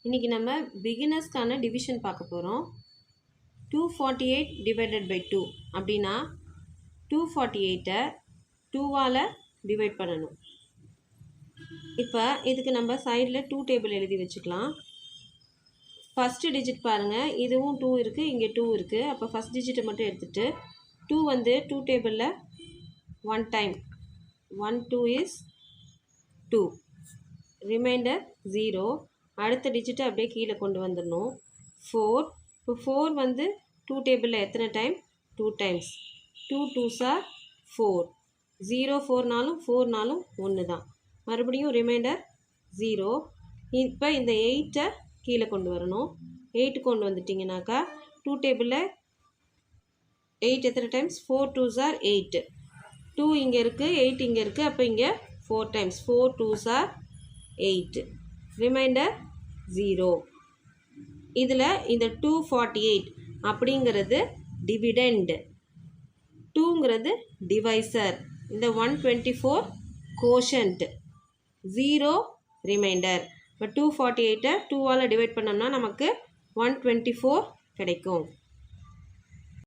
இன்றைக்கி நம்ம பிகினர்ஸ்க்கான டிவிஷன் பார்க்க போகிறோம். 248 டிவைடட் பை 2 அப்படின்னா 248 2வால் டிவைட் பண்ணணும். இப்போ இதுக்கு நம்ம சைடில் 2 டேபிள் எழுதி வச்சுக்கலாம். ஃபஸ்ட்டு டிஜிட் பாருங்கள், இதுவும் 2 இருக்குது, இங்கே 2 இருக்குது. அப்போ ஃபஸ்ட் டிஜிட்டை மட்டும் எடுத்துகிட்டு 2 வந்து 2 டேபிளில் 1 டைம் 1 2 இஸ் 2, ரிமைண்டர் 0. அடுத்த டிஜிட்டை அப்படியே கீழே கொண்டு வந்துடணும். 4. இப்போ 4 வந்து 2 டேபிளில் எத்தனை டைம்? 2 டைம்ஸ். 2 2s are 4. 0 4நாலும் 4நாலும் 1 தான். மறுபடியும் ரிமைண்டர் 0. இப்போ இந்த 8ஐ கீழே கொண்டு வரணும். 8 கொண்டு வந்துட்டிங்கனாக்கா 2 டேபிளில் 8 எத்தனை டைம்ஸ்? 4 2s are 8. 2 இங்கே இருக்குது, 8 இங்கே இருக்குது. அப்போ இங்கே 4 டைம்ஸ். 4 2s are 8. ரிமைண்டர் 0. இதில் இந்த 248 அப்படிங்கிறது டிவிடெண்ட், 2ங்கிறது டிவைசர், இந்த 124 கோஷன்ட், 0 ரிமைண்டர். இப்போ 248ஐ 2வால் டிவைட் பண்ணோம்னா நமக்கு 124 கிடைக்கும்.